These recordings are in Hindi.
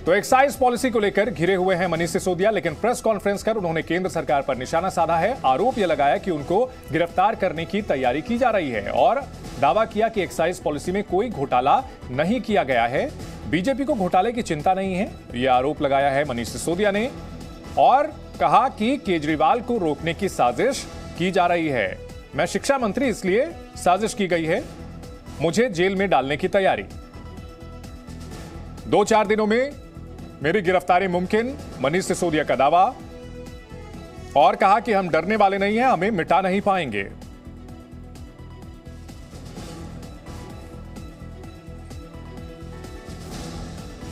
तो एक्साइज पॉलिसी को लेकर घिरे हुए हैं मनीष सिसोदिया, लेकिन प्रेस कॉन्फ्रेंस कर उन्होंने केंद्र सरकार पर निशाना साधा है। आरोप यह लगाया कि उनको गिरफ्तार करने की तैयारी की जा रही है और दावा किया कि एक्साइज पॉलिसी में कोई घोटाला नहीं किया गया है। बीजेपी को घोटाले की चिंता नहीं है, यह आरोप लगाया है मनीष सिसोदिया ने और कहा कि केजरीवाल को रोकने की साजिश की जा रही है। मैं शिक्षा मंत्री, इसलिए साजिश की गई है, मुझे जेल में डालने की तैयारी। 2-4 दिनों में मेरी गिरफ्तारी मुमकिन, मनीष सिसोदिया का दावा। और कहा कि हम डरने वाले नहीं हैं, हमें मिटा नहीं पाएंगे।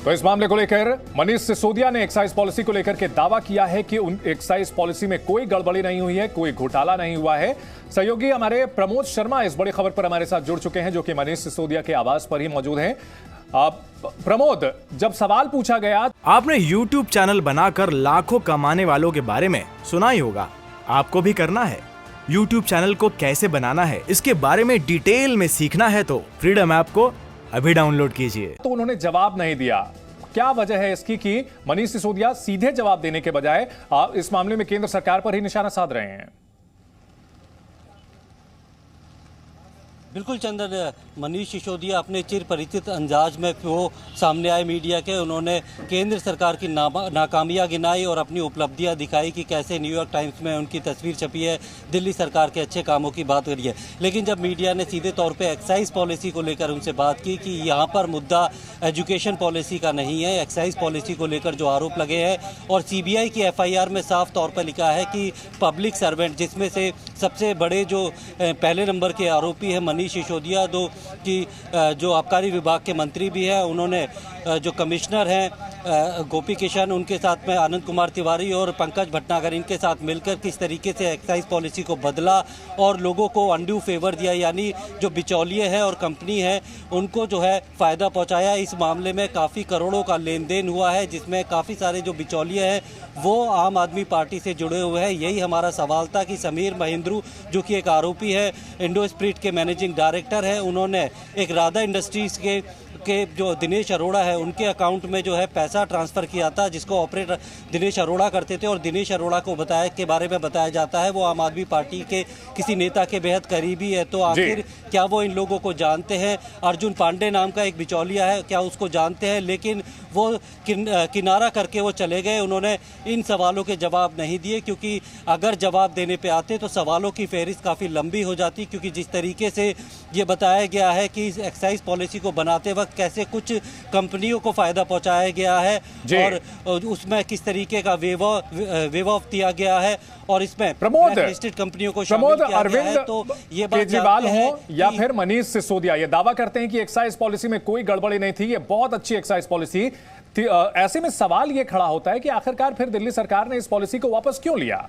तो इस मामले को लेकर मनीष सिसोदिया ने एक्साइज पॉलिसी को लेकर के दावा किया है कि उन एक्साइज पॉलिसी में कोई गड़बड़ी नहीं हुई है, कोई घोटाला नहीं हुआ है। सहयोगी हमारे प्रमोद शर्मा इस बड़ी खबर पर हमारे साथ जुड़ चुके हैं, जो कि मनीष सिसोदिया के आवास पर ही मौजूद हैं। प्रमोद, जब सवाल पूछा गया, आपने YouTube चैनल बनाकर लाखों कमाने वालों के बारे में सुना ही होगा, आपको भी करना है। YouTube चैनल को कैसे बनाना है, इसके बारे में डिटेल में सीखना है तो फ्रीडम ऐप को अभी डाउनलोड कीजिए। तो उन्होंने जवाब नहीं दिया। क्या वजह है इसकी कि मनीष सिसोदिया सीधे जवाब देने के बजाय इस मामले में केंद्र सरकार पर ही निशाना साध रहे हैं? बिल्कुल चंदन, मनीष सिसोदिया अपने चिर परिचित अंदाज में वो सामने आए मीडिया के। उन्होंने केंद्र सरकार की नाकामियां गिनाई और अपनी उपलब्धियां दिखाई कि कैसे न्यूयॉर्क टाइम्स में उनकी तस्वीर छपी है, दिल्ली सरकार के अच्छे कामों की बात करी है। लेकिन जब मीडिया ने सीधे तौर पे एक्साइज पॉलिसी को लेकर उनसे बात की कि यहाँ पर मुद्दा एजुकेशन पॉलिसी का नहीं है, एक्साइज पॉलिसी को लेकर जो आरोप लगे हैं, और CBI की FIR में साफ तौर पर लिखा है कि पब्लिक सर्वेंट, जिसमें से सबसे बड़े जो पहले नंबर के आरोपी है मनीष सिसोदिया, जो आबकारी विभाग के मंत्री भी हैं, उन्होंने जो कमिश्नर हैं गोपी किशन, उनके साथ में आनंद कुमार तिवारी और पंकज भटनागर, इनके साथ मिलकर किस तरीके से एक्साइज पॉलिसी को बदला और लोगों को अनड्यू फेवर दिया, यानी जो बिचौलिए हैं और कंपनी है उनको जो है फ़ायदा पहुंचाया। इस मामले में काफ़ी करोड़ों का लेन देन हुआ है, जिसमें काफ़ी सारे जो बिचौलिए हैं वो आम आदमी पार्टी से जुड़े हुए हैं। यही हमारा सवाल था कि समीर महिंद्रू, जो कि एक आरोपी है, इंडो स्प्रिट के मैनेजिंग डायरेक्टर है, उन्होंने एक राधा इंडस्ट्रीज के जो दिनेश अरोड़ा है उनके अकाउंट में जो है पैसा ट्रांसफ़र किया था, जिसको ऑपरेटर दिनेश अरोड़ा करते थे। और दिनेश अरोड़ा को के बारे में बताया जाता है वो आम आदमी पार्टी के किसी नेता के बेहद करीबी है। तो आखिर क्या वो इन लोगों को जानते हैं? अर्जुन पांडे नाम का एक बिचौलिया है, क्या उसको जानते हैं? लेकिन वो किनारा करके वो चले गए। उन्होंने इन सवालों के जवाब नहीं दिए, क्योंकि अगर जवाब देने पे आते तो सवालों की फहरिस्त काफ़ी लंबी हो जाती। क्योंकि जिस तरीके से ये बताया गया है कि एक्साइज पॉलिसी को बनाते वक्त कैसे कुछ कंपनियों को फ़ायदा पहुंचाया गया है और उसमें किस तरीके का वेव ऑफ दिया गया है, और इसमें प्रमोद लिस्टेड कंपनियों को शामिल किया गया है। तो ये बात केजरीवाल हो या फिर मनीष सिसोदिया, ये दावा करते हैं कि एक्साइज पॉलिसी में कोई गड़बड़ी नहीं थी, ये बहुत अच्छी एक्साइज पॉलिसी थी। ऐसे में सवाल ये खड़ा होता है कि आखिरकार फिर दिल्ली सरकार ने इस पॉलिसी को वापस क्यों लिया?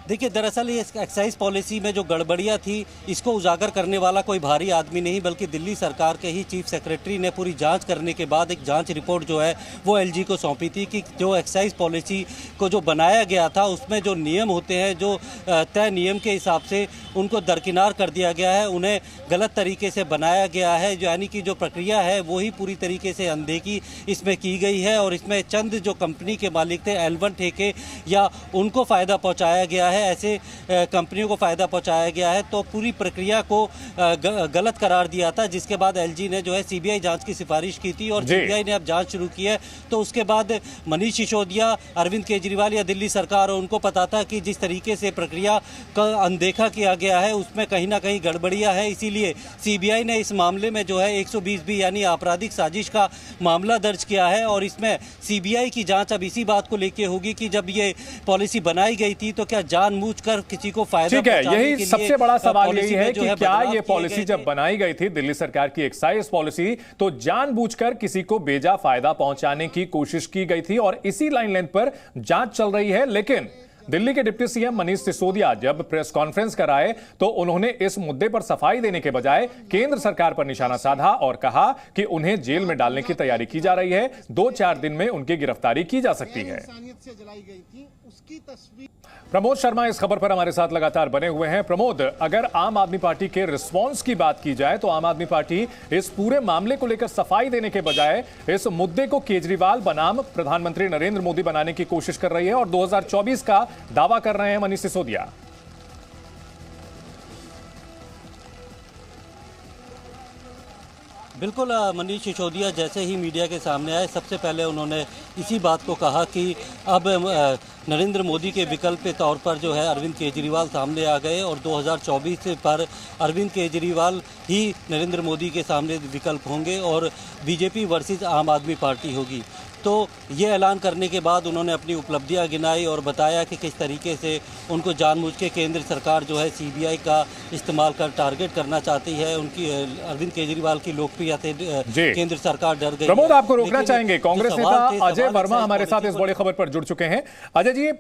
देखिए, दरअसल ये एक्साइज पॉलिसी में जो गड़बड़ियाँ थी, इसको उजागर करने वाला कोई भारी आदमी नहीं, बल्कि दिल्ली सरकार के ही चीफ सेक्रेटरी ने पूरी जांच करने के बाद एक जांच रिपोर्ट जो है वो LG को सौंपी थी कि जो एक्साइज पॉलिसी को जो बनाया गया था उसमें जो नियम होते हैं, जो तय नियम के हिसाब से उनको दरकिनार कर दिया गया है, उन्हें गलत तरीके से बनाया गया है। यानी कि जो प्रक्रिया है वही पूरी तरीके से अनदेखी इसमें की गई है और इसमें चंद जो कंपनी के मालिक थे, L1 ठेके, या उनको फ़ायदा पहुँचाया गया है, ऐसे कंपनियों को फ़ायदा पहुंचाया गया है। तो पूरी प्रक्रिया को गलत करार दिया था, जिसके बाद LG ने जो है CBI जांच की सिफारिश की थी और CBI ने अब जांच शुरू की है। तो उसके बाद मनीष सिसोदिया, अरविंद केजरीवाल या दिल्ली सरकार, उनको पता था कि जिस तरीके से प्रक्रिया का अनदेखा किया गया है उसमें कहीं ना कहीं गड़बड़ियाँ है। इसीलिए CBI ने इस मामले में जो है 120B यानी आपराधिक साजिश का मामला दर्ज किया है और इसमें CBI की जाँच अब इसी बात को लेकर होगी कि जब ये पॉलिसी बनाई गई थी तो क्या जानबूझकर किसी को फायदा पहुंचाने के लिए, यही सबसे बड़ा सवाल यही है कि क्या ये पॉलिसी जब बनाई गई थी, दिल्ली सरकार की एक्साइज पॉलिसी, तो जानबूझकर किसी को बेजा फायदा पहुंचाने की कोशिश की गई थी और इसी लाइन लेंथ पर जांच चल रही है। लेकिन दिल्ली के डिप्टी सीएम मनीष सिसोदिया जब प्रेस कॉन्फ्रेंस कराए तो उन्होंने इस मुद्दे पर सफाई देने के बजाय केंद्र सरकार पर निशाना साधा और कहा कि उन्हें जेल में डालने की तैयारी की जा रही है। 2-4 दिन में उनकी गिरफ्तारी की जा सकती है। प्रमोद शर्मा इस खबर पर हमारे साथ लगातार बने हुए हैं। प्रमोद, अगर आम आदमी पार्टी के रिस्पांस की बात की जाए तो आम आदमी पार्टी इस पूरे मामले को लेकर सफाई देने के बजाय इस मुद्दे को केजरीवाल बनाम प्रधानमंत्री नरेंद्र मोदी बनाने की कोशिश कर रही है और 2024 का दावा कर रहे हैं मनीष सिसोदिया। बिल्कुल, मनीष सिसोदिया जैसे ही मीडिया के सामने आए सबसे पहले उन्होंने इसी बात को कहा कि अब नरेंद्र मोदी के विकल्प के तौर पर जो है अरविंद केजरीवाल सामने आ गए और 2024 पर अरविंद केजरीवाल ही नरेंद्र मोदी के सामने विकल्प होंगे और बीजेपी वर्सेस आम आदमी पार्टी होगी। तो ये ऐलान करने के बाद उन्होंने अपनी उपलब्धियां गिनाई और बताया कि किस तरीके से उनको जानबूझ के केंद्र सरकार जो है सीबीआई का इस्तेमाल कर टारगेट करना चाहती है। उनकी अरविंद केजरीवाल की लोकप्रियता केंद्र सरकार डर गई। प्रमोद, आपको रोकना चाहेंगे, कांग्रेस नेता अजय वर्मा हमारे साथ इस बड़ी खबर पर जुड़ चुके हैं। अजय जी,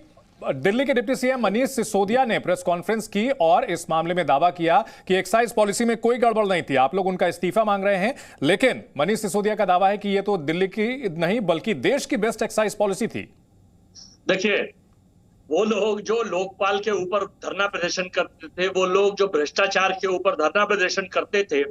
दिल्ली के डिप्टी सीएम मनीष सिसोदिया ने प्रेस कॉन्फ्रेंस की और इस मामले में दावा किया कि एक्साइज पॉलिसी में कोई गड़बड़ नहीं थी। आप लोग उनका इस्तीफा मांग रहे हैं, लेकिन मनीष सिसोदिया का दावा है कि यह तो दिल्ली की नहीं बल्कि देश की बेस्ट एक्साइज पॉलिसी थी। देखिए, वो लोग जो लोकपाल के ऊपर धरना प्रदर्शन करते थे, वो लोग जो भ्रष्टाचार के ऊपर धरना प्रदर्शन करते थे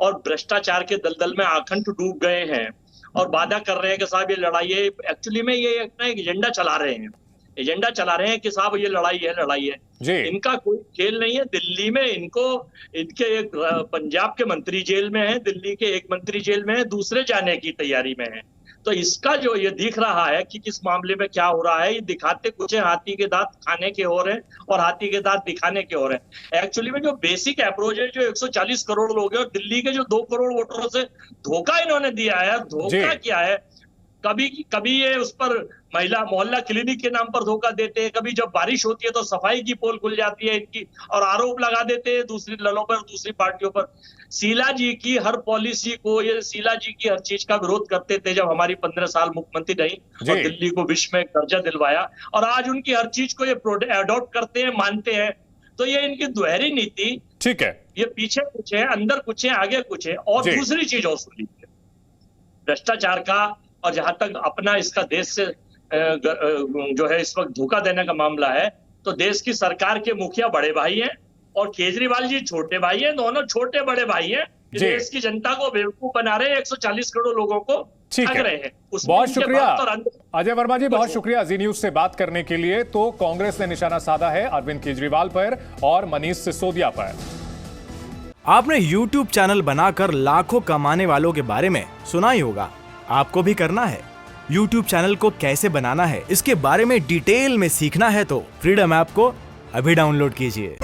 और भ्रष्टाचार के दलदल में आखंड डूब गए हैं और वादा कर रहे हैं कि साहब ये लड़ाई है, एक्चुअली में ये एक एजेंडा चला रहे हैं कि साहब ये लड़ाई है। इनका कोई खेल नहीं है। दिल्ली में इनके एक पंजाब के मंत्री जेल में है, दिल्ली के एक मंत्री जेल में है, दूसरे जाने की तैयारी में है। तो इसका जो ये दिख रहा है कि किस मामले में क्या हो रहा है, ये दिखाते कुछ है, हाथी के दांत खाने के हो रहे हैं और हाथी के दांत दिखाने के हो रहे हैं। एक्चुअली में जो बेसिक अप्रोच है, जो 140 करोड़ लोग हैं और दिल्ली के जो 2 करोड़ वोटरों से धोखा इन्होंने दिया है, धोखा किया है। कभी ये उस पर महिला मोहल्ला क्लिनिक के नाम पर धोखा देते हैं, कभी जब बारिश होती है तो सफाई की पोल खुल जाती है इनकी और आरोप लगा देते हैं दूसरी दलों पर, दूसरी पार्टियों पर। शीला जी की हर पॉलिसी को, ये शीला जी की हर चीज का विरोध करते थे जब हमारी 15 साल मुख्यमंत्री रही और दिल्ली को विश्व में दर्जा दिलवाया, और आज उनकी हर चीज को ये अडॉप्ट करते हैं, मानते हैं। तो ये इनकी दुहरी नीति, ठीक है, ये पीछे कुछ है, अंदर कुछ है, आगे कुछ है। और दूसरी चीज और सुनी, भ्रष्टाचार का और जहां तक अपना इसका देश से जो है इस वक्त धोखा देने का मामला है, तो देश की सरकार के मुखिया बड़े भाई हैं और केजरीवाल जी छोटे भाई हैं, दोनों छोटे बड़े भाई हैं। देश की जनता को बेवकूफ बना रहे हैं, 140 करोड़ लोगों को ठग रहे हैं। बहुत शुक्रिया अजय वर्मा जी, बहुत शुक्रिया जी न्यूज से बात करने के लिए। तो कांग्रेस ने निशाना साधा है अरविंद केजरीवाल पर और मनीष सिसोदिया पर। आपने YouTube चैनल बनाकर लाखों कमाने वालों के बारे में सुना ही होगा, आपको भी करना है। YouTube चैनल को कैसे बनाना है इसके बारे में डिटेल में सीखना है तो फ्रीडम ऐप को अभी डाउनलोड कीजिए।